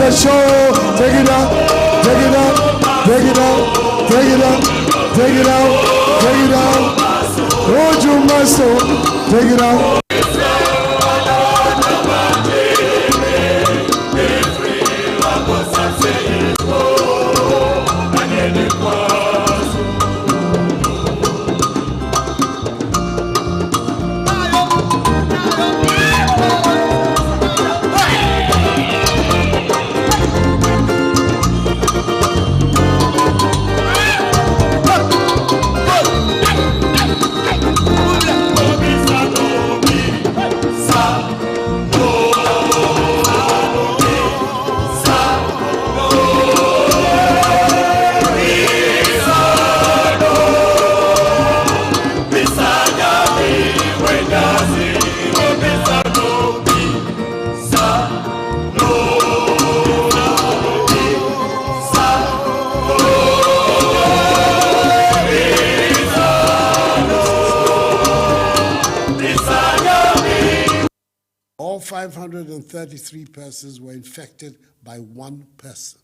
the show. Take it up, take it up, take it up, take it up, take it out, take it out. Hold your muscle, take it out. 533 persons were infected by one person.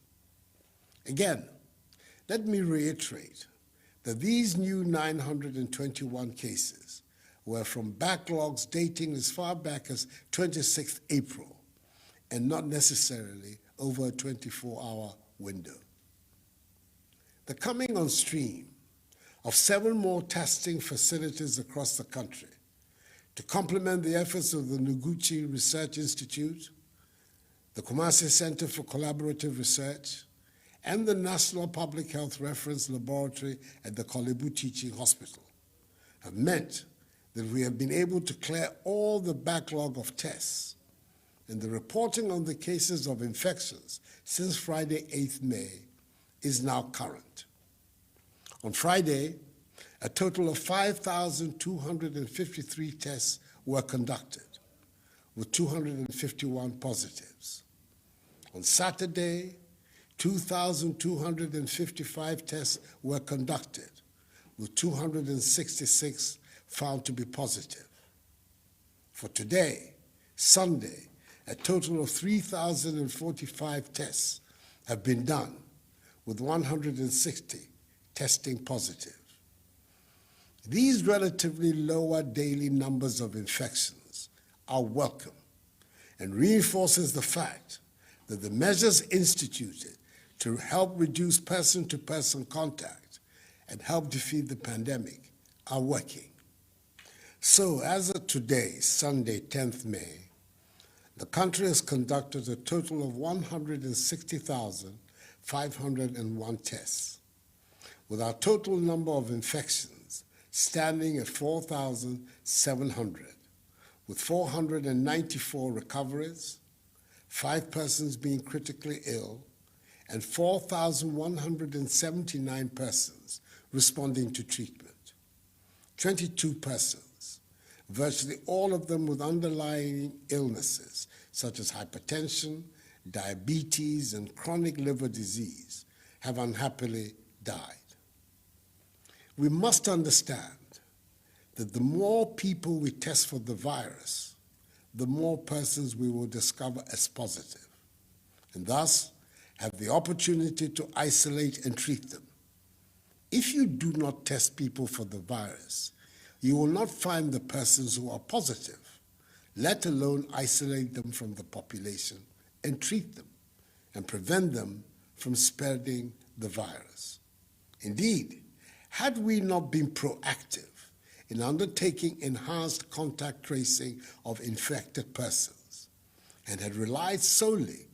Again, let me reiterate that these new 921 cases were from backlogs dating as far back as 26th April and not necessarily over a 24-hour window. The coming on stream of 7 more testing facilities across the country to complement the efforts of the Noguchi Research Institute, the Kumasi Center for Collaborative Research, and the National Public Health Reference Laboratory at the Korle Bu Teaching Hospital have meant that we have been able to clear all the backlog of tests, and the reporting on the cases of infections since Friday, 8th May, is now current. On Friday, a total of 5,253 tests were conducted, with 251 positives. On Saturday, 2,255 tests were conducted, with 266 found to be positive. For today, Sunday, a total of 3,045 tests have been done, with 160 testing positive. These relatively lower daily numbers of infections are welcome and reinforces the fact that the measures instituted to help reduce person-to-person contact and help defeat the pandemic are working. So as of today, Sunday, 10th May, the country has conducted a total of 160,501 tests, with our total number of infections standing at 4,700, with 494 recoveries, 5 persons being critically ill, and 4,179 persons responding to treatment. 22 persons, virtually all of them with underlying illnesses such as hypertension, diabetes, and chronic liver disease, have unhappily died. We must understand that the more people we test for the virus, the more persons we will discover as positive, and thus have the opportunity to isolate and treat them. If you do not test people for the virus, you will not find the persons who are positive, let alone isolate them from the population and treat them and prevent them from spreading the virus. Indeed, had we not been proactive in undertaking enhanced contact tracing of infected persons and had relied solely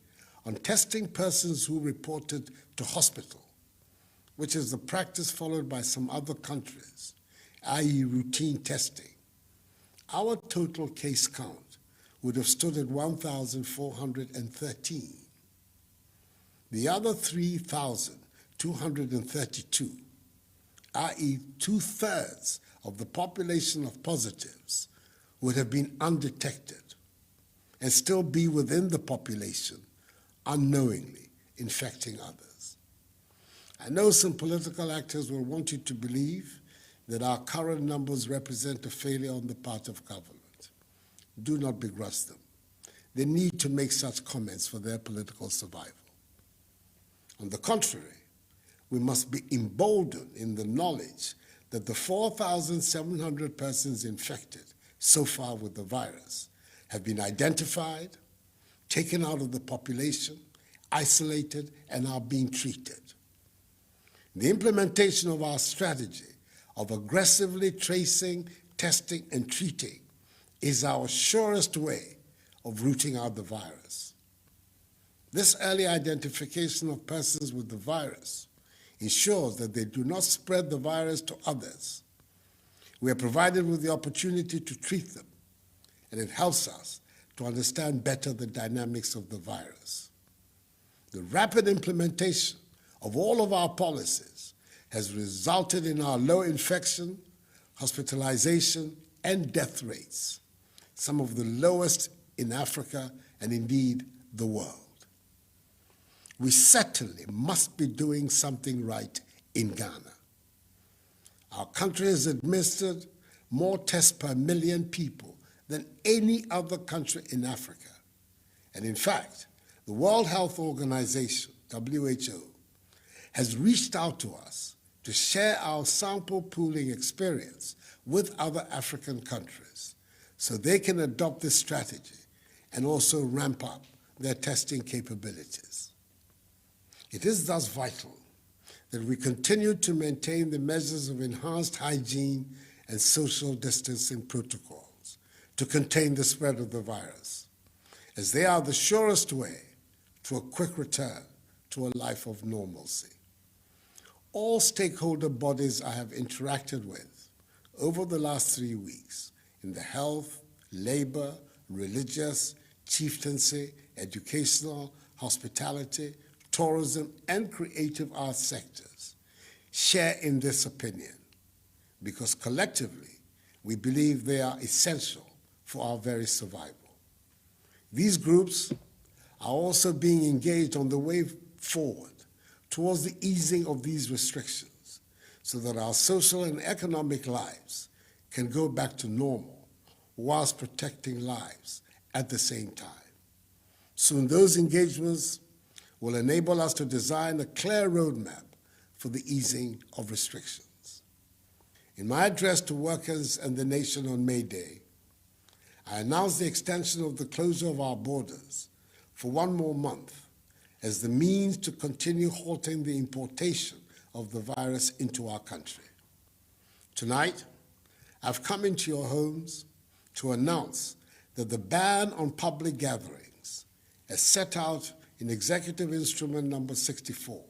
on testing persons who reported to hospital, which is the practice followed by some other countries, i.e. routine testing, our total case count would have stood at 1,413. The other 3,232, i.e. 2/3 of the population of positives, would have been undetected and still be within the population, unknowingly infecting others. I know some political actors will want you to believe that our current numbers represent a failure on the part of government. Do not begrudge them. They need to make such comments for their political survival. On the contrary, we must be emboldened in the knowledge that the 4,700 persons infected so far with the virus have been identified, taken out of the population, isolated, and are being treated. The implementation of our strategy of aggressively tracing, testing, and treating is our surest way of rooting out the virus. This early identification of persons with the virus ensures that they do not spread the virus to others. We are provided with the opportunity to treat them, and it helps us to understand better the dynamics of the virus. The rapid implementation of all of our policies has resulted in our low infection, hospitalization, and death rates, some of the lowest in Africa and indeed the world. We certainly must be doing something right in Ghana. Our country has administered more tests per million people than any other country in Africa. And in fact, the World Health Organization, WHO, has reached out to us to share our sample pooling experience with other African countries so they can adopt this strategy and also ramp up their testing capabilities. It is thus vital that we continue to maintain the measures of enhanced hygiene and social distancing protocols to contain the spread of the virus, as they are the surest way to a quick return to a life of normalcy. All stakeholder bodies I have interacted with over the last 3 weeks in the health, labor, religious, chieftaincy, educational, hospitality, tourism, and creative arts sectors share in this opinion, because collectively we believe they are essential for our very survival. These groups are also being engaged on the way forward towards the easing of these restrictions so that our social and economic lives can go back to normal whilst protecting lives at the same time. Soon those engagements will enable us to design a clear roadmap for the easing of restrictions. In my address to workers and the nation on May Day, I announced the extension of the closure of our borders for 1 more month as the means to continue halting the importation of the virus into our country. Tonight, I've come into your homes to announce that the ban on public gatherings, as set out in Executive Instrument number 64,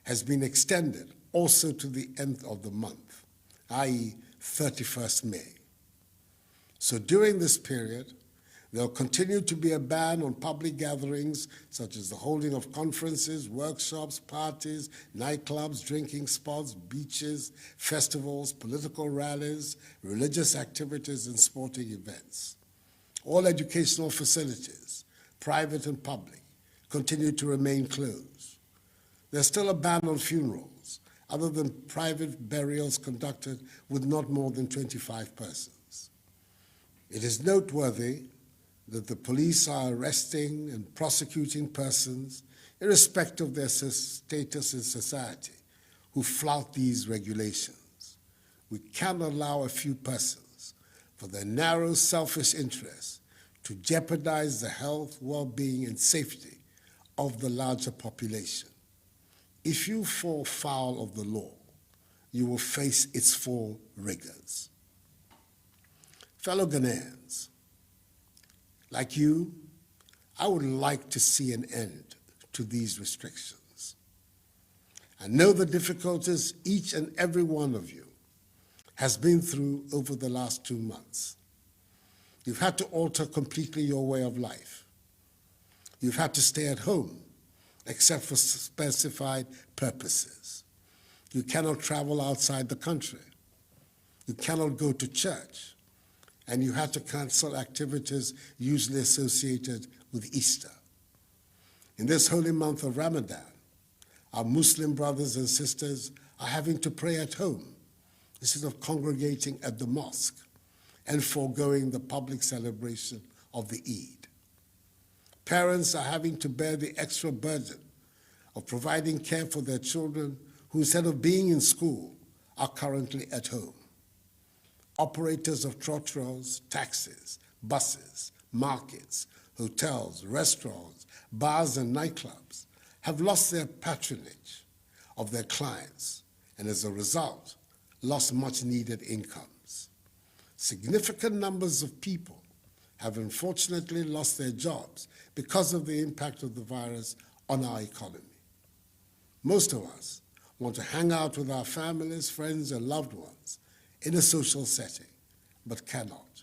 has been extended also to the end of the month, i.e. 31st May. So during this period, there will continue to be a ban on public gatherings such as the holding of conferences, workshops, parties, nightclubs, drinking spots, beaches, festivals, political rallies, religious activities, and sporting events. All educational facilities, private and public, continue to remain closed. There's still a ban on funerals, other than private burials conducted with not more than 25 persons. It is noteworthy that the police are arresting and prosecuting persons, irrespective of their status in society, who flout these regulations. We cannot allow a few persons, for their narrow, selfish interests, to jeopardize the health, well-being, and safety of the larger population. If you fall foul of the law, you will face its full rigors. Fellow Ghanaians, like you, I would like to see an end to these restrictions. I know the difficulties each and every one of you has been through over the last 2 months. You've had to alter completely your way of life. You've had to stay at home, except for specified purposes. You cannot travel outside the country. You cannot go to church. And you had to cancel activities usually associated with Easter. In this holy month of Ramadan, our Muslim brothers and sisters are having to pray at home instead of congregating at the mosque and foregoing the public celebration of the Eid. Parents are having to bear the extra burden of providing care for their children who, instead of being in school, are currently at home. Operators of trotros, taxis, buses, markets, hotels, restaurants, bars, and nightclubs have lost their patronage of their clients and, as a result, lost much-needed incomes. Significant numbers of people have unfortunately lost their jobs because of the impact of the virus on our economy. Most of us want to hang out with our families, friends, and loved ones in a social setting, but cannot.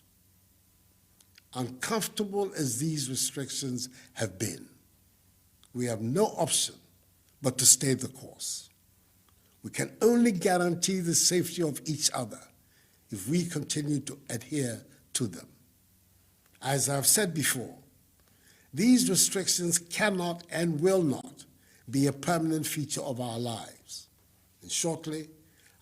Uncomfortable as these restrictions have been, we have no option but to stay the course. We can only guarantee the safety of each other if we continue to adhere to them. As I've said before, these restrictions cannot and will not be a permanent feature of our lives. And shortly,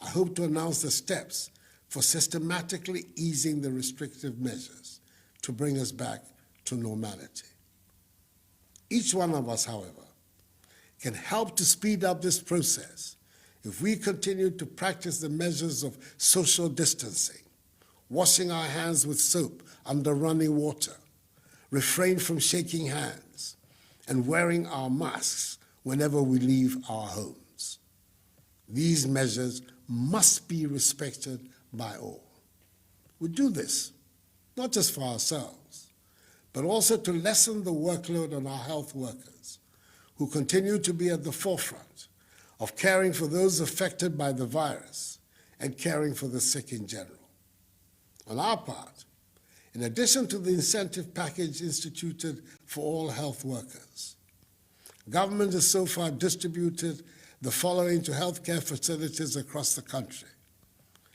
I hope to announce the steps for systematically easing the restrictive measures to bring us back to normality. Each one of us, however, can help to speed up this process if we continue to practice the measures of social distancing, washing our hands with soap under running water, refrain from shaking hands, and wearing our masks whenever we leave our homes. These measures must be respected by all. We do this not just for ourselves, but also to lessen the workload on our health workers, who continue to be at the forefront of caring for those affected by the virus and caring for the sick in general. On our part, in addition to the incentive package instituted for all health workers, government has so far distributed the following to healthcare facilities across the country: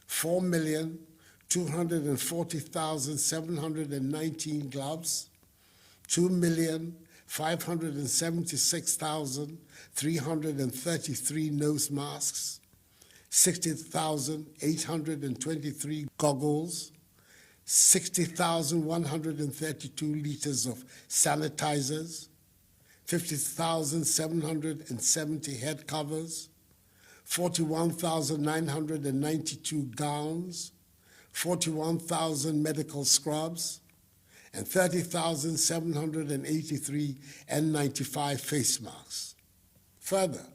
4,240,719 gloves, 2,576,333 nose masks, 60,823 goggles, 60,132 liters of sanitizers, 50,770 head covers, 41,992 gowns, 41,000 medical scrubs, and 30,783 N95 face masks. Further,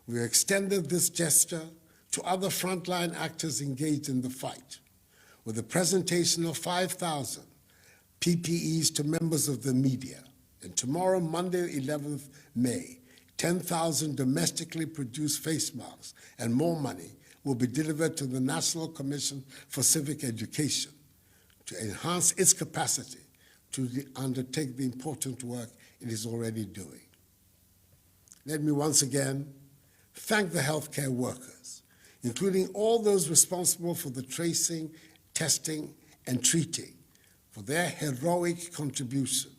we extended this gesture to other frontline actors engaged in the fight, with the presentation of 5,000 PPEs to members of the media. And tomorrow, Monday, 11th May, 10,000 domestically produced face masks and more money will be delivered to the National Commission for Civic Education to enhance its capacity to undertake the important work it is already doing. Let me once again thank the healthcare workers, including all those responsible for the tracing, testing, and treating, for their heroic contribution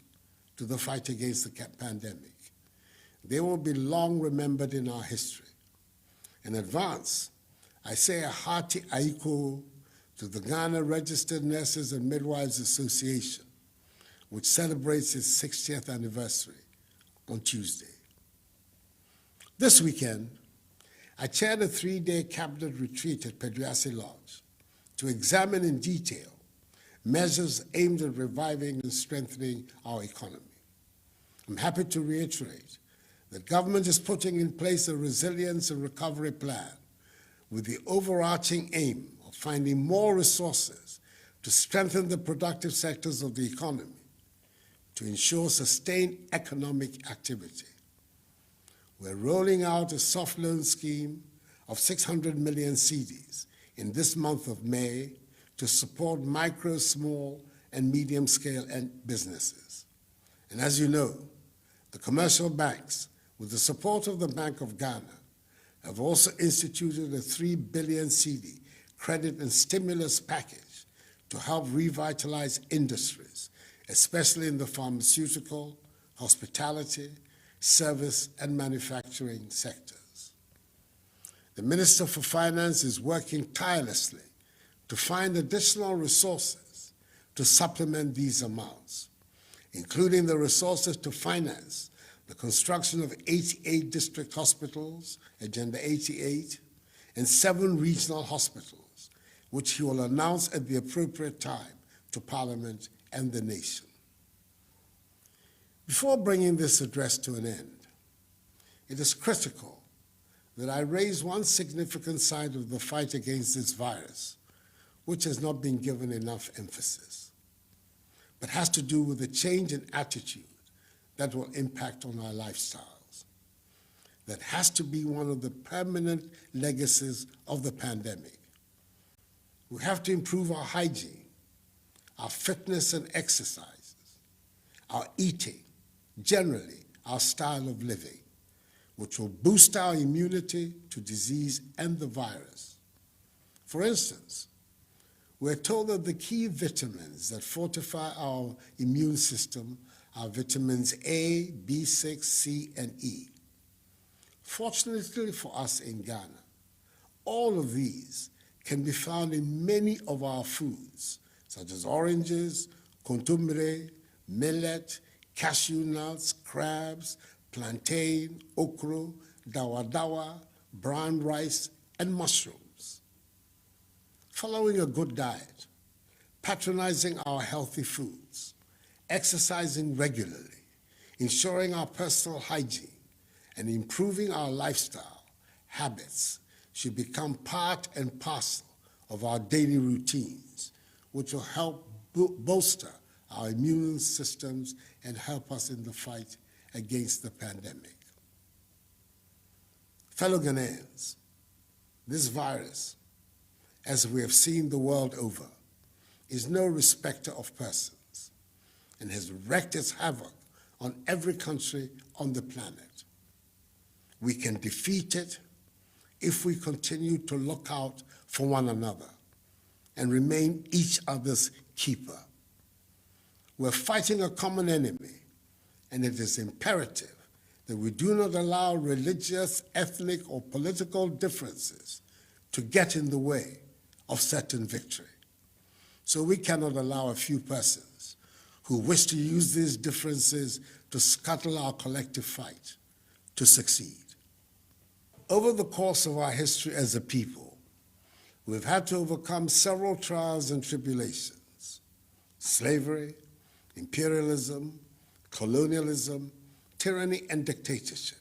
to the fight against the pandemic. They will be long remembered in our history. In advance, I say a hearty aiko to the Ghana Registered Nurses and Midwives Association, which celebrates its 60th anniversary on Tuesday. This weekend, I chaired a 3-day cabinet retreat at Peduase Lodge to examine in detail measures aimed at reviving and strengthening our economy. I'm happy to reiterate that government is putting in place a resilience and recovery plan with the overarching aim of finding more resources to strengthen the productive sectors of the economy to ensure sustained economic activity. We're rolling out a soft loan scheme of 600 million cedis in this month of May to support micro, small, and medium-scale businesses. And as you know, the commercial banks, with the support of the Bank of Ghana, have also instituted a 3 billion cedi credit and stimulus package to help revitalize industries, especially in the pharmaceutical, hospitality, service, and manufacturing sectors. The Minister for Finance is working tirelessly to find additional resources to supplement these amounts, including the resources to finance the construction of 88 district hospitals, Agenda 88, and 7 regional hospitals, which he will announce at the appropriate time to Parliament and the nation. Before bringing this address to an end, it is critical that I raise one significant side of the fight against this virus, which has not been given enough emphasis, but has to do with the change in attitude that will impact on our lifestyles. That has to be one of the permanent legacies of the pandemic. We have to improve our hygiene, our fitness and exercises, our eating, generally our style of living, which will boost our immunity to disease and the virus. For instance, we're told that the key vitamins that fortify our immune system are vitamins A, B6, C, and E. Fortunately for us in Ghana, all of these can be found in many of our foods, such as oranges, kontomire, millet, cashew nuts, crabs, plantain, okra, dawa, brown rice, and mushrooms. Following a good diet, patronizing our healthy foods, exercising regularly, ensuring our personal hygiene, and improving our lifestyle habits should become part and parcel of our daily routines, which will help bolster our immune systems and help us in the fight against the pandemic. Fellow Ghanaians, this virus, as we have seen the world over, is no respecter of persons and has wreaked its havoc on every country on the planet. We can defeat it if we continue to look out for one another and remain each other's keeper. We're fighting a common enemy, and it is imperative that we do not allow religious, ethnic, or political differences to get in the way of certain victory. So we cannot allow a few persons who wish to use these differences to scuttle our collective fight to succeed. Over the course of our history as a people, we've had to overcome several trials and tribulations: slavery, imperialism, colonialism, tyranny, and dictatorship.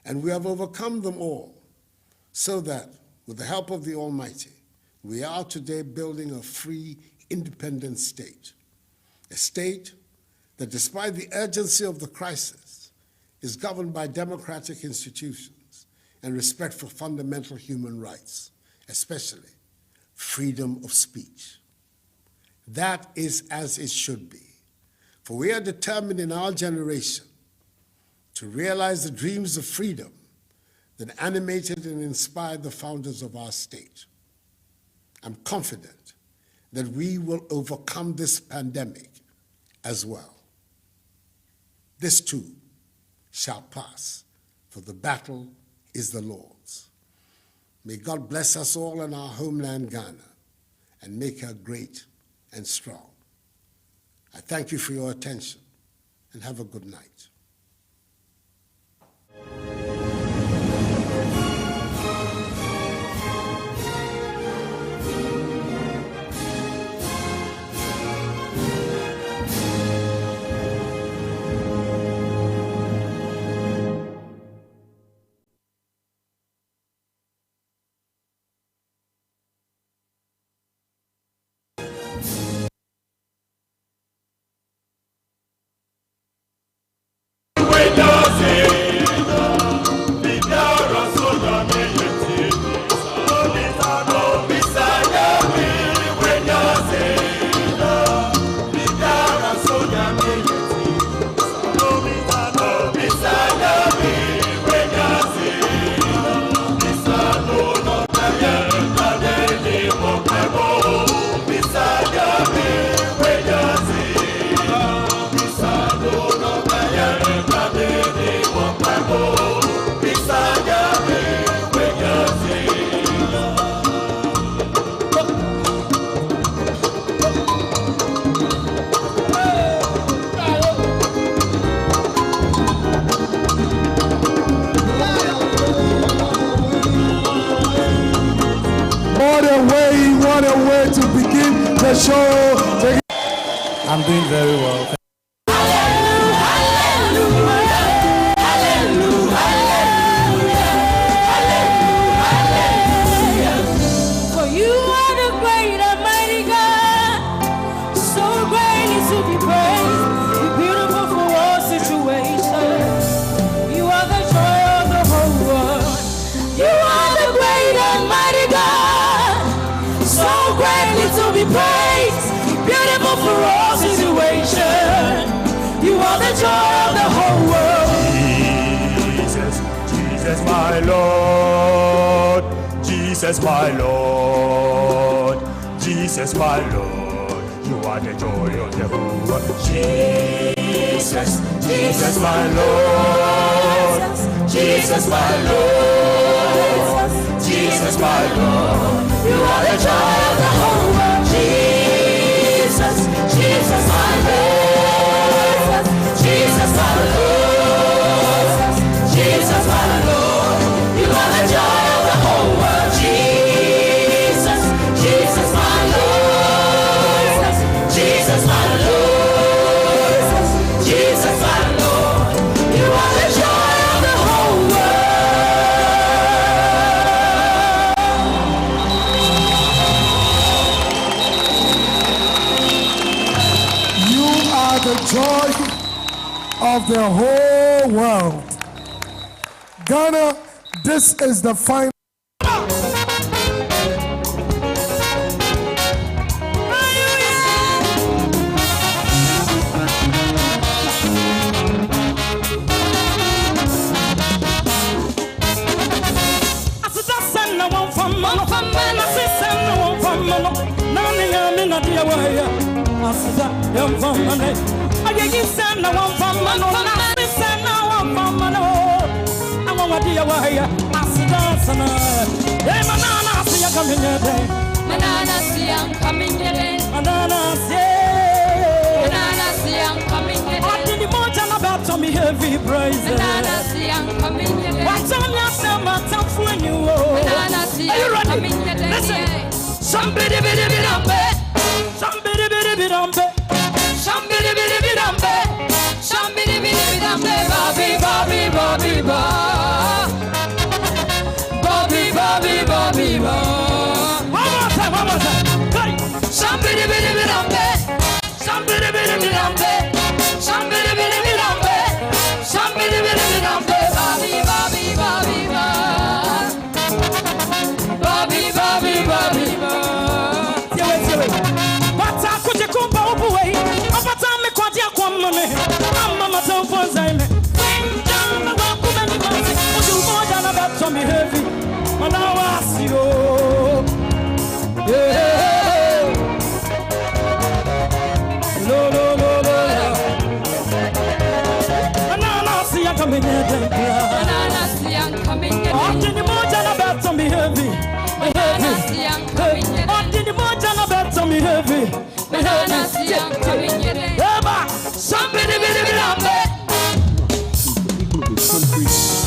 And we have overcome them all so that, with the help of the Almighty, we are today building a free, independent state, a state that, despite the urgency of the crisis, is governed by democratic institutions and respect for fundamental human rights, especially freedom of speech. That is as it should be, for we are determined in our generation to realize the dreams of freedom that animated and inspired the founders of our state. I'm confident that we will overcome this pandemic as well. This too shall pass, for the battle is the Lord's. May God bless us all in our homeland, Ghana, and make her great and strong. I thank you for your attention, and have a good night. What a way to begin the show. I'm doing very well. For you are the great and mighty God, so great to be praised, beautiful for all situations. You are the joy of the whole world. You are the great and mighty God, so greatly to be praised, beautiful for all situations. You are the joy of the whole world. Jesus, Jesus my Lord, Jesus my Lord, Jesus my Lord, you are the joy of the whole world. Jesus, Jesus my Lord, Jesus my Lord, Jesus my Lord, You are the joy of the whole world. Jesus, Jesus, of the whole world. Ghana, this is the final. Heavy praise. Are you ready? Listen. Somebody one more time.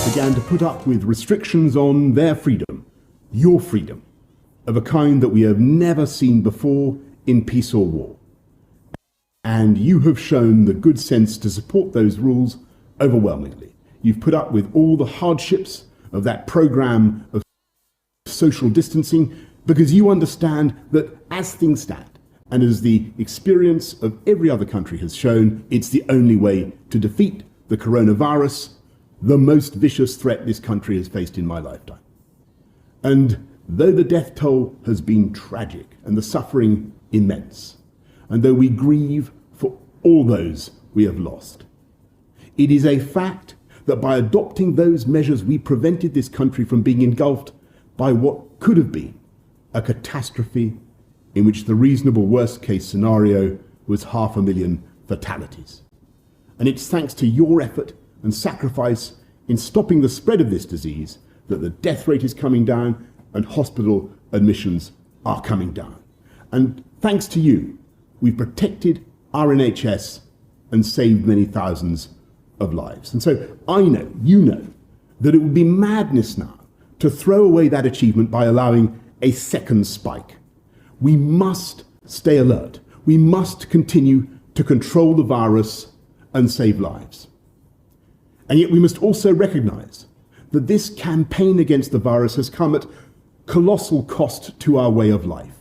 Began to put up with restrictions on their freedom, your freedom, of a kind that we have never seen before in peace or war. And you have shown the good sense to support those rules overwhelmingly. You've put up with all the hardships of that program of social distancing because you understand that as things stand, and as the experience of every other country has shown, it's the only way to defeat the coronavirus, the most vicious threat this country has faced in my lifetime. And though the death toll has been tragic and the suffering immense, and though we grieve for all those we have lost, it is a fact that by adopting those measures we prevented this country from being engulfed by what could have been a catastrophe in which the reasonable worst-case scenario was 500,000 fatalities. And it's thanks to your effort and sacrifice in stopping the spread of this disease that the death rate is coming down and hospital admissions are coming down. And thanks to you, we've protected our NHS and saved many thousands of lives. And so I know, you know, that it would be madness now to throw away that achievement by allowing a second spike. We must stay alert. We must continue to control the virus and save lives. And yet we must also recognize that this campaign against the virus has come at colossal cost to our way of life.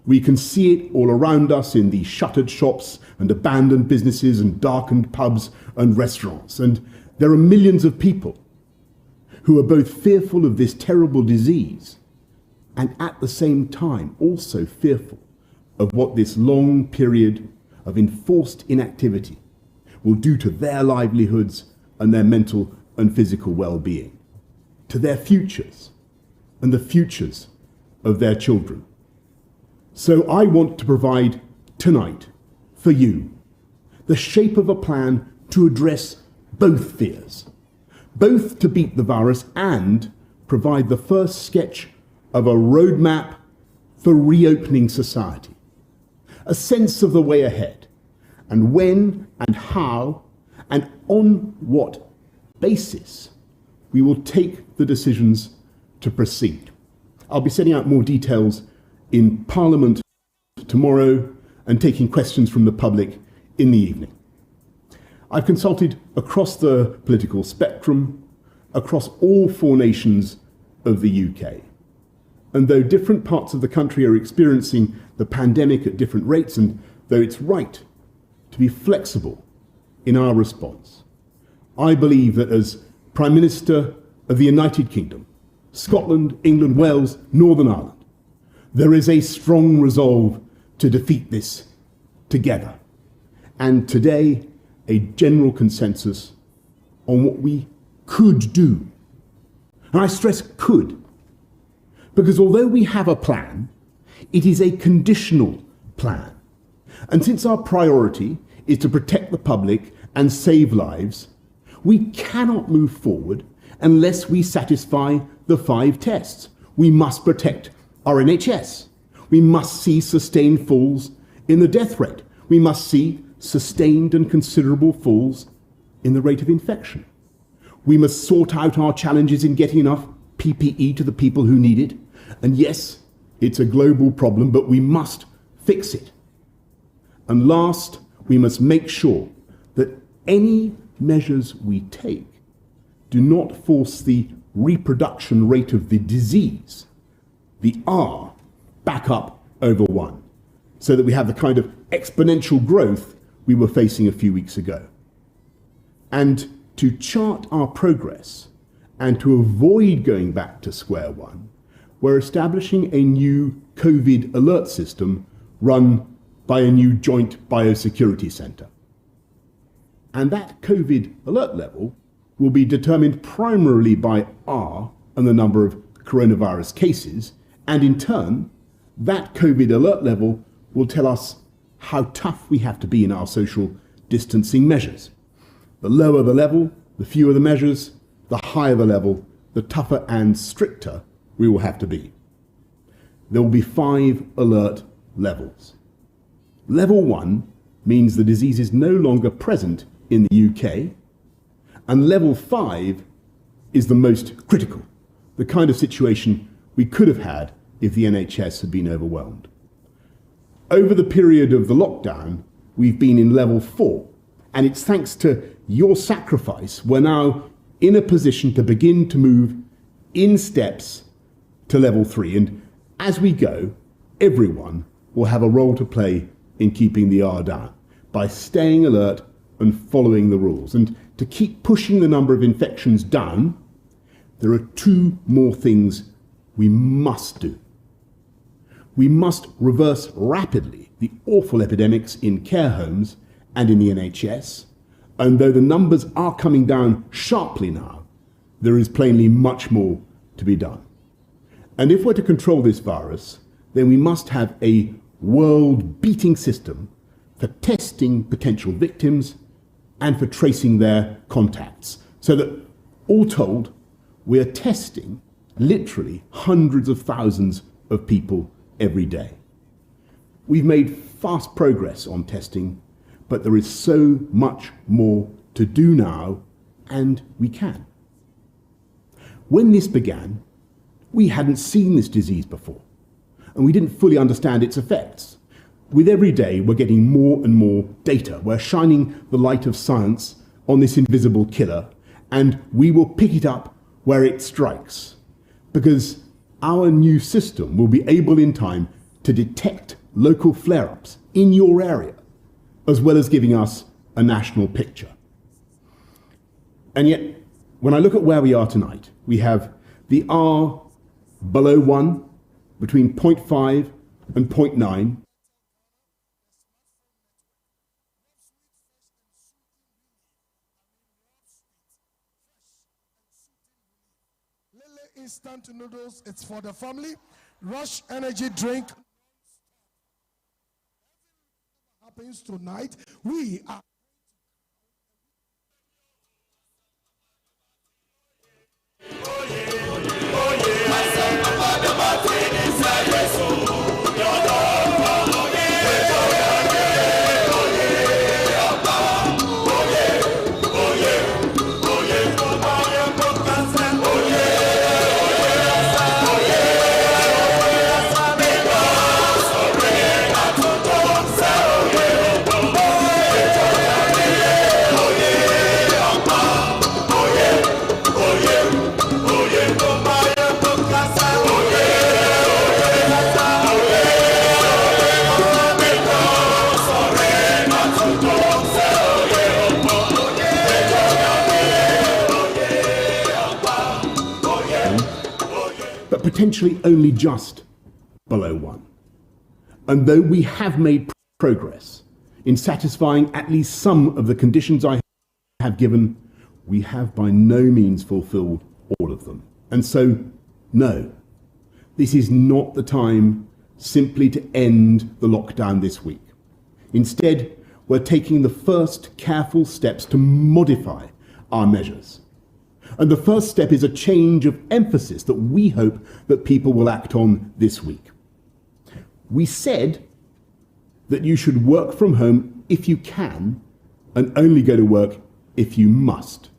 We can see it all around us in the shuttered shops and abandoned businesses and darkened pubs and restaurants. And there are millions of people who are both fearful of this terrible disease and at the same time also fearful of what this long period of enforced inactivity will do to their livelihoods and their mental and physical well-being, to their futures and the futures of their children. So I want to provide tonight for you the shape of a plan to address both fears, both to beat the virus and provide the first sketch of a roadmap for reopening society, a sense of the way ahead, and when and how and on what basis we will take the decisions to proceed. I'll be setting out more details in Parliament tomorrow and taking questions from the public in the evening. I've consulted across the political spectrum, across all 4 nations of the UK. And though different parts of the country are experiencing the pandemic at different rates, and though it's right to be flexible in our response. I believe that as Prime Minister of the United Kingdom, Scotland, England, Wales, Northern Ireland, there is a strong resolve to defeat this together. And today, a general consensus on what we could do. And I stress could, because although we have a plan, it is a conditional plan. And since our priority is to protect the public and save lives, we cannot move forward unless we satisfy the 5 tests. We must protect our NHS. We must see sustained falls in the death rate. We must see sustained and considerable falls in the rate of infection. We must sort out our challenges in getting enough PPE to the people who need it. And yes, it's a global problem, but we must fix it. And last, we must make sure that any measures we take do not force the reproduction rate of the disease, the R, back up over 1, so that we have the kind of exponential growth we were facing a few weeks ago. And to chart our progress and to avoid going back to square one, we're establishing a new COVID alert system run by a new joint biosecurity centre. And that COVID alert level will be determined primarily by R and the number of coronavirus cases, and in turn, that COVID alert level will tell us how tough we have to be in our social distancing measures. The lower the level, the fewer the measures, the higher the level, the tougher and stricter we will have to be. There will be 5 alert levels. Level 1 means the disease is no longer present in the UK, and level 5 is the most critical, the kind of situation we could have had if the NHS had been overwhelmed. Over the period of the lockdown, we've been in level 4, and it's thanks to your sacrifice we're now in a position to begin to move in steps to level 3. And as we go, everyone will have a role to play in keeping the R down by staying alert and following the rules. And to keep pushing the number of infections down, there are 2 more things we must do. We must reverse rapidly the awful epidemics in care homes and in the NHS. And though the numbers are coming down sharply now, there is plainly much more to be done. And if we're to control this virus, then we must have a world-beating system for testing potential victims and for tracing their contacts, so that, all told, we're testing literally hundreds of thousands of people every day. We've made fast progress on testing, but there is so much more to do now, and we can. When this began, we hadn't seen this disease before, and we didn't fully understand its effects. With every day, we're getting more and more data. We're shining the light of science on this invisible killer, and we will pick it up where it strikes, because our new system will be able in time to detect local flare-ups in your area, as well as giving us a national picture. And yet, when I look at where we are tonight, we have the R below 1, between 0.5 and 0.9. Instant noodles, it's for the family. Rush energy drink happens tonight. We are but potentially only just below 1. And though we have made progress in satisfying at least some of the conditions I have given, we have by no means fulfilled all of them. And so, no, this is not the time simply to end the lockdown this week. Instead, we're taking the first careful steps to modify our measures. And the first step is a change of emphasis that we hope that people will act on this week. We said that you should work from home if you can and only go to work if you must.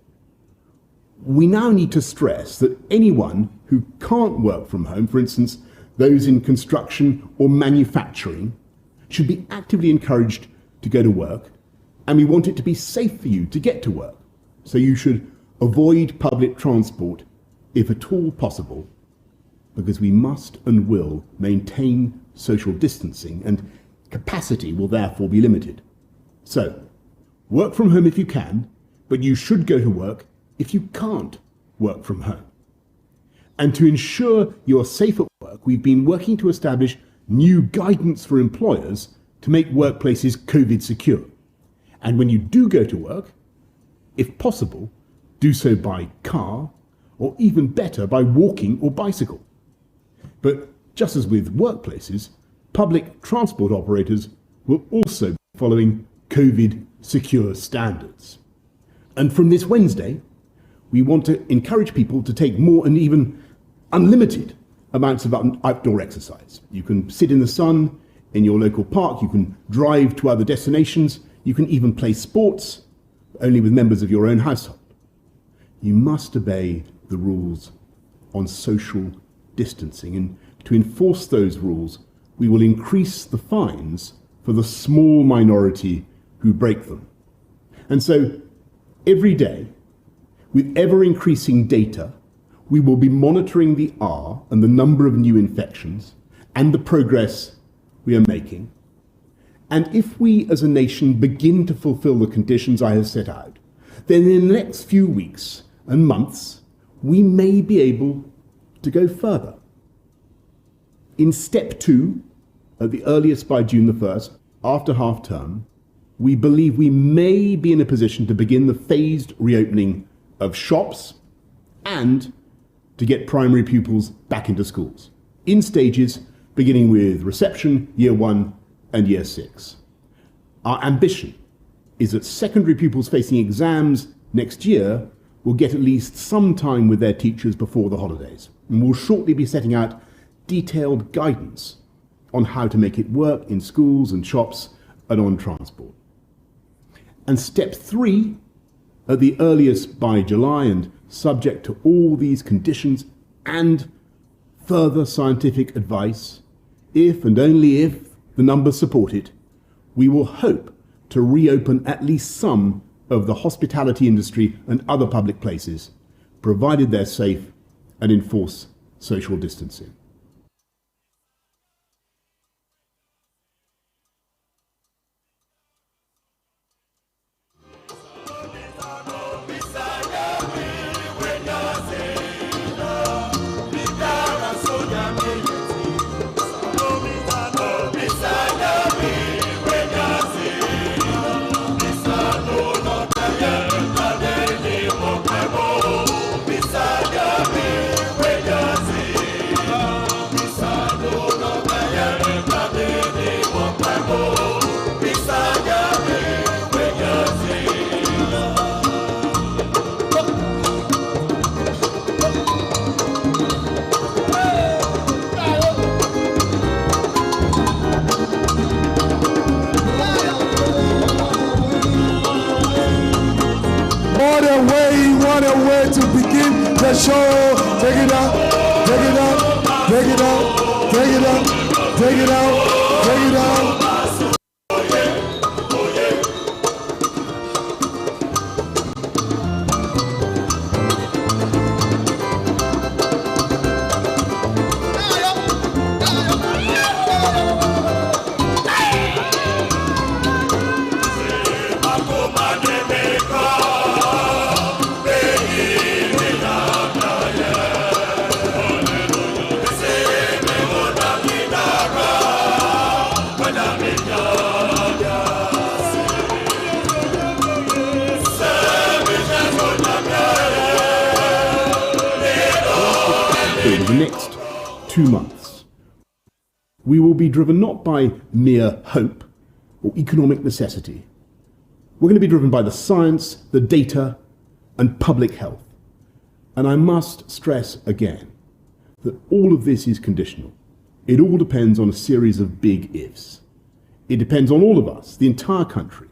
We now need to stress that anyone who can't work from home, for instance, those in construction or manufacturing, should be actively encouraged to go to work, and we want it to be safe for you to get to work. So you should avoid public transport if at all possible, because we must and will maintain social distancing, and capacity will therefore be limited. So, work from home if you can, but you should go to work if you can't work from home. And to ensure you're safe at work, we've been working to establish new guidance for employers to make workplaces COVID secure. And when you do go to work, if possible, do so by car, or even better, by walking or bicycle. But just as with workplaces, public transport operators will also be following COVID secure standards. And from this Wednesday, we want to encourage people to take more and even unlimited amounts of outdoor exercise. You can sit in the sun in your local park, you can drive to other destinations, you can even play sports, only with members of your own household. You must obey the rules on social distancing, and to enforce those rules, we will increase the fines for the small minority who break them. And so, every day, with ever-increasing data, we will be monitoring the R and the number of new infections and the progress we are making. And if we as a nation begin to fulfill the conditions I have set out, then in the next few weeks and months, we may be able to go further. In step 2, at the earliest by June the 1st, after half term, we believe we may be in a position to begin the phased reopening of shops and to get primary pupils back into schools, in stages beginning with reception, year 1 and year 6. Our ambition is that secondary pupils facing exams next year will get at least some time with their teachers before the holidays, and we'll shortly be setting out detailed guidance on how to make it work in schools and shops and on transport. And step 3, at the earliest by July and subject to all these conditions and further scientific advice, if and only if the numbers support it, we will hope to reopen at least some of the hospitality industry and other public places, provided they're safe and enforce social distancing. What a way to begin the show. Take it out, take it out, take it out, take it out, take it out, take it out. 2 months, we will be driven not by mere hope or economic necessity. We're going to be driven by the science, the data, and public health. And I must stress again that all of this is conditional. It all depends on a series of big ifs. It depends on all of us, the entire country,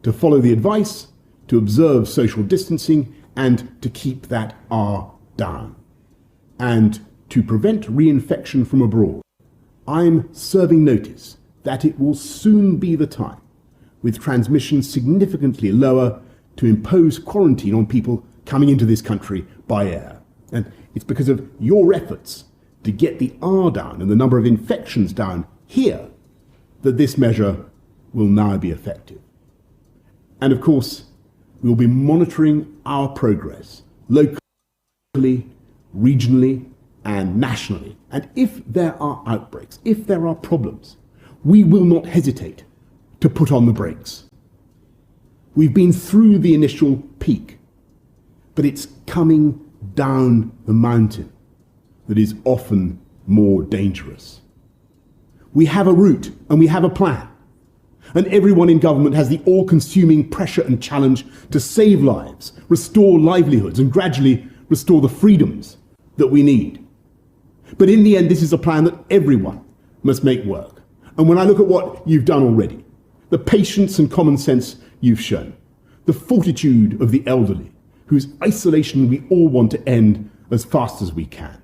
to follow the advice, to observe social distancing, and to keep that R down. And to prevent reinfection from abroad, I'm serving notice that it will soon be the time, with transmission significantly lower, to impose quarantine on people coming into this country by air. And it's because of your efforts to get the R down and the number of infections down here that this measure will now be effective. And of course, we'll be monitoring our progress locally, regionally, and nationally. And if there are outbreaks, if there are problems, we will not hesitate to put on the brakes. We've been through the initial peak, but it's coming down the mountain that is often more dangerous. We have a route and we have a plan. And everyone in government has the all-consuming pressure and challenge to save lives, restore livelihoods, and gradually restore the freedoms that we need. But in the end, this is a plan that everyone must make work. And when I look at what you've done already, the patience and common sense you've shown, the fortitude of the elderly, whose isolation we all want to end as fast as we can,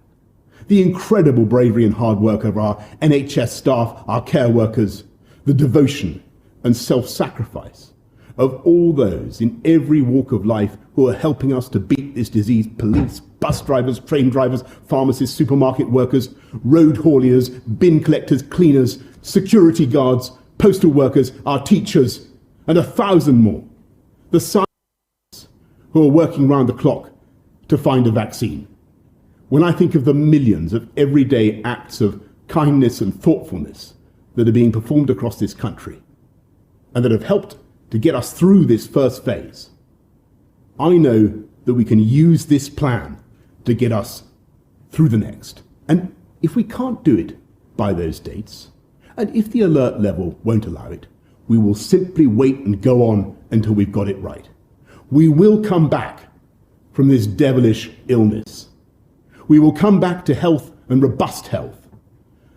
the incredible bravery and hard work of our NHS staff, our care workers, the devotion and self-sacrifice of all those in every walk of life who are helping us to beat this disease: police, bus drivers, train drivers, pharmacists, supermarket workers, road hauliers, bin collectors, cleaners, security guards, postal workers, our teachers, and 1,000 more. The scientists who are working round the clock to find a vaccine. When I think of the millions of everyday acts of kindness and thoughtfulness that are being performed across this country, and that have helped to get us through this first phase, I know that we can use this plan to get us through the next. And if we can't do it by those dates, and if the alert level won't allow it, we will simply wait and go on until we've got it right. We will come back from this devilish illness. We will come back to health and robust health.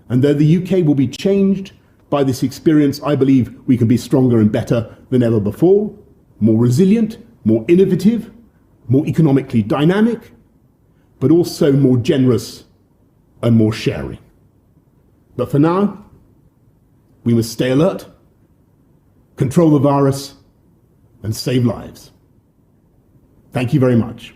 And though the UK will be changed by this experience, I believe we can be stronger and better than ever before, more resilient, more innovative, more economically dynamic, but also more generous and more sharing. But for now, we must stay alert, control the virus, and save lives. Thank you very much.